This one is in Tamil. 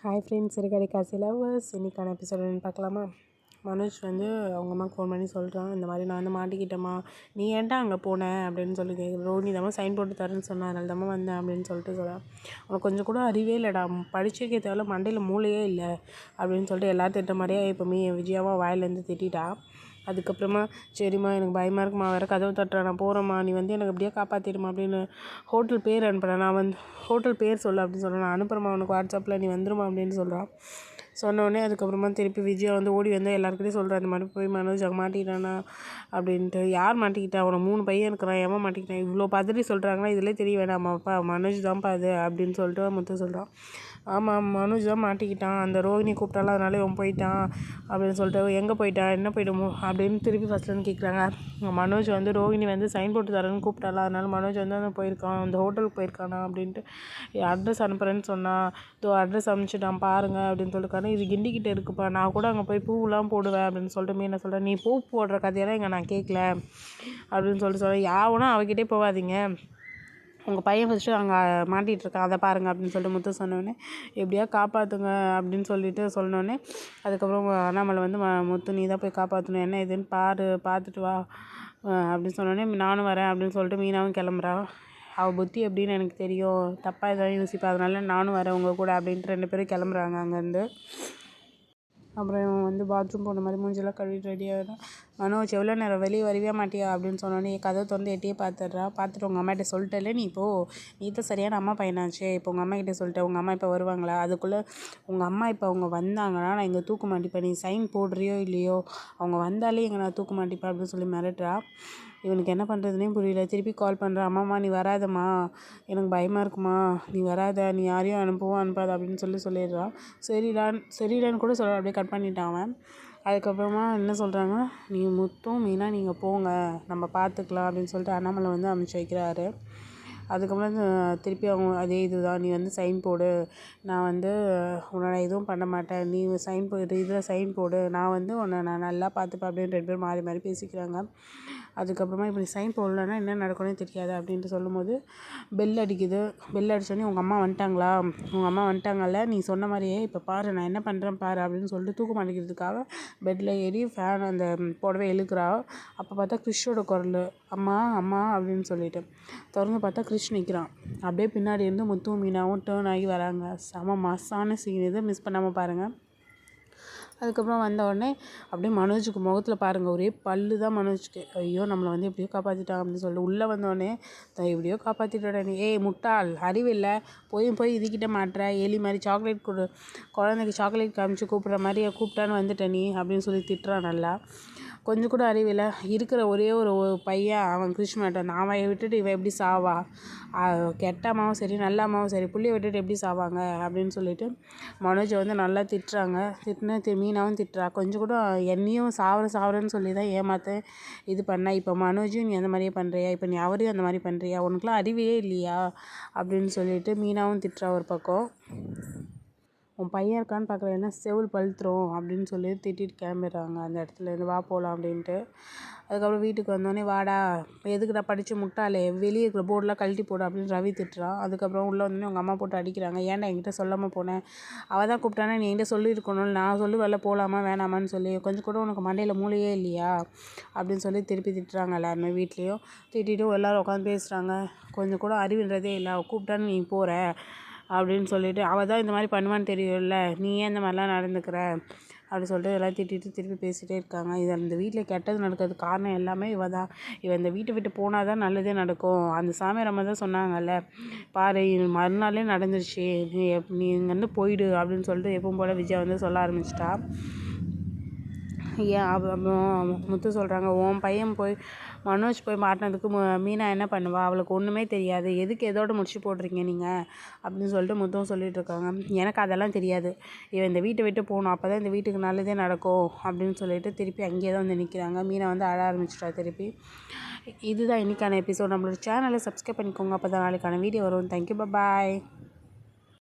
ஹாய் ஃப்ரெண்ட்ஸ், சிறுகதை காசி லவ்வர்ஸ். இன்றைக்கான எபிசோட் பார்க்கலாமா? மனோஜ் வந்து அவங்க அம்மாவுக்கு ஃபோன் பண்ணி சொல்கிறான், இந்த மாதிரி நான் வந்து மாட்டிக்கிட்டேம்மா, நீ ஏன்டா அங்கே போனேன் அப்படின்னு சொல்லி கேட்குறேன். ரோஹினி தான் சைன் போட்டு தரேன்னு சொன்னேன், அதனால தான் வந்தேன் அப்படின்னு சொல்லிட்டு சொல்கிறேன். உனக்கு கொஞ்சம் கூட அறிவே இல்லைடா, படிச்சிருக்கே தேவையில்ல, மண்டையில் மூளையே இல்லை அப்படின்னு சொல்லிட்டு எல்லாரும் திட்ட மாதிரியே இப்போ விஜயாவா வாயிலேருந்து திட்டா. அதுக்கப்புறமா சரிம்மா எனக்கு பயமாக இருக்குமா, வேறு கதவு தட்டுறேன், நான் போகிறேம்மா, நீ வந்து எனக்கு எப்படியா காப்பாற்றிடுமா அப்படின்னு ஹோட்டல் பேர் அனுப்புகிறேன், நான் வந்து ஹோட்டல் பேர் சொல்லு அப்படின்னு சொல்கிறேன், நான் அனுப்புகிறேம்மா உனக்கு வாட்ஸ்அப்பில், நீ வந்துருமா அப்படின்னு சொல்கிறான். சொன்னோடனே அதுக்கப்புறமா திருப்பி விஜயா வந்து ஓடி வந்து எல்லாருக்கிட்டையும் சொல்கிறேன், இந்த மாதிரி போய் மனோஜ் அங்கே மாட்டிக்கிட்டானா அப்படின்ட்டு. யார் மாட்டிக்கிட்டா, அவனை 3 பையன் இருக்கிறான், ஏமா மாட்டிக்கிட்டான், இவ்வளோ பதறி சொல்கிறாங்கன்னா இதிலே தெரிய வேணாமாப்பா, மனோஜ் தான்ப்பா அது அப்படின்னு சொல்லிட்டு முத்து சொல்கிறான். ஆமாம், மனோஜ் தான் மாட்டிக்கிட்டான், அந்த ரோஹினி கூப்பிட்டாலும் அதனால இவன் போயிட்டான் அப்படின்னு சொல்லிட்டு. எங்கே போயிட்டான், என்ன போயிடுமோ அப்படின்னு திருப்பி ஃபஸ்ட்லேருந்து கேட்குறாங்க. மனோஜ் வந்து ரோஹினி வந்து சைன் போட்டு தரேன்னு கூப்பிட்டால, அதனால மனோஜ் வந்து அந்த போயிருக்கான், அந்த ஹோட்டலுக்கு போயிருக்கானா அப்படின்ட்டு. அட்ரஸ் அனுப்புகிறேன்னு சொன்னான், அட்ரஸ் அனுப்பிச்சிட்டான் பாருங்கள் அப்படின்னு சொல்லியிருக்காரு. இது கிண்டிக்கிட்டே இருக்குப்பா, நான் கூட அங்கே போய் பூவெலாம் போடுவேன் அப்படின்னு சொல்லிட்டு மீனை சொல்கிறேன். நீ பூ போடுற கதையெல்லாம் இங்கே நான் கேட்கல அப்படின்னு சொல்கிறேன். யாவனா அவகிட்டே போகாதீங்க, உங்கள் பையன் ஃபஸ்ட்டு அங்கே மாட்டிகிட்ருக்கான், அதை பாருங்கள் அப்படின்னு சொல்லிட்டு முத்து சொன்னோடனே, எப்படியா காப்பாற்றுங்க அப்படின்னு சொல்லிட்டு சொன்னோடனே அதுக்கப்புறம் அண்ணாமலை வந்து முத்து நீ தான் போய் காப்பாற்றணும், என்ன இதுன்னு பார்த்துட்டு வா அப்படின்னு சொன்னோடனே நானும் வரேன் அப்படின்னு சொல்லிட்டு மீனாவும் கிளம்புறான். அவள் புத்தி எப்படின்னு எனக்கு தெரியும், தப்பாக எதாவது யோசிப்பா, அதனால நானும் வரேன் உங்கள் கூட அப்படின்ட்டு 2 பேரும் கிளம்புறாங்க அங்கேருந்து. அப்புறம் இவன் வந்து பாத்ரூம் போன மாதிரி மூஞ்செல்லாம் கழுவிட்டு ரெடியாகிடும். மனோஜ் எவ்வளோ நேரம் வெளியே வரவே மாட்டியா அப்படின்னு சொன்னோன்னே கதவை திறந்து எட்டியே பார்த்துட்டு உங்கள் அம்மாகிட்ட சொல்லிட்டல, நீ தான் சரியான அம்மா பையனாச்சே, இப்போ உங்கள் அம்மா கிட்டே சொல்லிட்டேன், உங்கள் அம்மா இப்போ வருவாங்களா, அதுக்குள்ளே உங்கள் அம்மா இப்போ அவங்க வந்தாங்கன்னா நான் இங்கே தூக்க மாட்டிப்பேன், நீ சைன் போடுறியோ இல்லையோ, அவங்க வந்தாலே இங்கே நான் தூக்க மாட்டிப்பேன் அப்படின்னு சொல்லி மிரட்டுறா. இவனுக்கு என்ன பண்ணுறதுனே புரியல. திருப்பி கால் பண்ணுறேன், அம்மாம்மா நீ வராதம்மா, எனக்கு பயமாக இருக்குமா, நீ வராத, நீ யாரையும் அனுப்பாத அப்படின்னு சொல்லிடுறான். சரிடான்னு கூட சொல்ல, அப்படியே கட் பண்ணிட்டான் அவன். அதுக்கப்புறமா என்ன சொல்கிறாங்க, நீ முத்தும் மீனா நீங்கள் போங்க, நம்ம பார்த்துக்கலாம் அப்படின்னு சொல்லிட்டு அண்ணாமலை வந்து அனுப்பிச்சி வைக்கிறாரு. அதுக்கப்புறம் திருப்பி அவங்க அதே இதுதான், நீ வந்து சைன் போடு, நான் வந்து உன்னை எதுவும் பண்ண மாட்டேன், நீ சைன் போடு, இதில் சைன் போடு, நான் வந்து உன்னை நான் நல்லா பார்த்துப்பேன் அப்படின்னு 2 பேரும் மாறி மாறி பேசிக்கிறாங்க. அதுக்கப்புறமா இப்படி சைன் போடலன்னா என்ன நடக்கும்னே தெரியாது அப்படின்ட்டு சொல்லும்போது பெல் அடிக்குது. பெல் அடித்தோடனே உங்கள் அம்மா வந்துட்டாங்கல்ல, நீ சொன்ன மாதிரியே இப்போ பாரு நான் என்ன பண்ணுறேன் பாரு அப்படின்னு சொல்லிட்டு தூக்க மாட்டேங்கிறதுக்காக பெட்டில் ஏறி ஃபேன் அந்த புடவை இழுக்கிறா. அப்போ பார்த்தா கிறிஷோட குரல், அம்மா அம்மா அப்படின்னு சொல்லிட்டு திறந்து பார்த்தா கிறிஷ் நிற்கிறான். அப்படியே பின்னாடி இருந்து முத்துவும் மீனாவும் டேர்ன் ஆகி வராங்க. செம மாசான சீன் இது, மிஸ் பண்ணாமல் பாருங்கள். அதுக்கப்புறம் வந்த உடனே அப்படியே மனோஜுக்கு முகத்தில் பாருங்கள், ஒரே பல்லு தான் மனோஜுக்கு. ஐயோ நம்மளை வந்து எப்படியோ காப்பாற்றிட்டான் அப்படின்னு சொல்லிட்டு உள்ளே வந்தோடனே எப்படியோ காப்பாற்றிட்டோட நீ, முட்டாள் அறிவில்லை, போய் இதுக்கிட்ட மாட்டுற, எலி மாதிரி சாக்லேட் குழந்தைக்கு சாக்லேட் காமிச்சு கூப்பிட்ற மாதிரி கூப்பிட்டான்னு வந்துட்ட நீ அப்படின்னு சொல்லி திட்டுறான். நல்லா கொஞ்சம் கூட அறிவில்லை, இருக்கிற ஒரே ஒரு பையன் அவன் கிருஷ்ணாட்டன், அவன் விட்டுட்டு இவன் எப்படி சாவா, கெட்ட அம்மாவும் சரி நல்ல அம்மாவும் சரி புள்ளியை விட்டுட்டு எப்படி சாவாங்க அப்படின்னு சொல்லிட்டு மனோஜை வந்து நல்லா திட்டுறாங்க. மீனாவும் திட்டுறா, கொஞ்சம் கூட என்னையும் சாவரன்னு சொல்லி தான் ஏமாற்ற இது பண்ண, இப்போ மனோஜும் நீ அந்த மாதிரியே பண்ணுறியா, இப்போ நீ அவரையும் அந்த மாதிரி பண்ணுறியா, உனக்குலாம் அறிவே இல்லையா அப்படின்னு சொல்லிட்டு மீனாவும் திட்டுறா. ஒரு பக்கம் உன் பையன் இருக்கான்னு பார்க்குறேன், என்ன செவில் பழுத்துரும் அப்படின்னு சொல்லி திட்டிட்டு கிளம்பிடுறாங்க அந்த இடத்துலேருந்து, வா போகலாம் அப்படின்ட்டு. அதுக்கப்புறம் வீட்டுக்கு வந்தோடனே வாடா, எதுக்குடா படித்து முட்டாளே, வெளியே இருக்கிற போர்டெலாம் கழட்டி போடு அப்படின்னு ரவி திட்டுறான். அதுக்கப்புறம் உள்ளே வந்தோடனே உங்கள் அம்மா போட்டு அடிக்கிறாங்க, ஏன்டா என்கிட்ட சொல்லாமல் போனேன், அவள் தான் கூப்பிட்டானா நீ என்கிட்ட சொல்லியிருக்கணும், நான் சொல்லுவேல போகலாமா வேணாமான்னு சொல்லி, கொஞ்சம் கூட உனக்கு மண்டையில் மூளையே இல்லையா அப்படின்னு சொல்லி திருப்பி திட்டுறாங்க. எல்லாருமே வீட்லேயும் திட்டிட்டு எல்லோரும் உட்காந்து பேசுகிறாங்க. கொஞ்சம் கூட அறிவுன்றதே இல்லை, அவள் கூப்பிட்டான்னு நீ போகிற அப்படின்னு சொல்லிட்டு, அவள் தான் இந்த மாதிரி பண்ணுவான்னு தெரியும்ல, நீ ஏன் இந்த மாதிரிலாம் நடந்துக்கிற அப்படி சொல்லிட்டு எல்லாம் திட்டிட்டு திருப்பி பேசிகிட்டே இருக்காங்க. இது அந்த வீட்டில் கெட்டது நடக்கிறதுக்கு காரணம் எல்லாமே இவ தான், இவன் இந்த வீட்டை விட்டு போனால் தான் நல்லதே நடக்கும், அந்த சாமியார் அம்மா தான் சொன்னாங்கல்ல பாரு மறுநாளே நடந்துருச்சு, நீ இங்கேருந்து போயிடு அப்படின்னு சொல்லிட்டு எப்பவும் போல் விஜயா வந்து சொல்ல ஆரம்பிச்சிட்டா. ஏன் முத்து சொல்கிறாங்க, உன் பையன் மனோஜ் போய் மாட்டினதுக்கு மீனா என்ன பண்ணுவா, அவளுக்கு ஒன்றுமே தெரியாது, எதுக்கு எதோட முடிச்சு போடுறீங்க நீங்கள் அப்படின்னு சொல்லிட்டு முத்துவும் சொல்லிட்டு இருக்காங்க. எனக்கு அதெல்லாம் தெரியாது, இவன் இந்த வீட்டை விட்டு போகணும், அப்போ தான் இந்த வீட்டுக்கு நல்லதே நடக்கும் அப்படின்னு சொல்லிட்டு திருப்பி அங்கேயே தான் வந்து நிற்கிறாங்க. மீனா வந்து அழ ஆரம்பிச்சிட்டா திருப்பி. இதுதான் இன்றைக்கான எபிசோட். நம்மளோட சேனலை சப்ஸ்கிரைப் பண்ணிக்கோங்க, அப்போ தான் நாளைக்கான வீடியோ வரும். தேங்க்யூ, பாய்.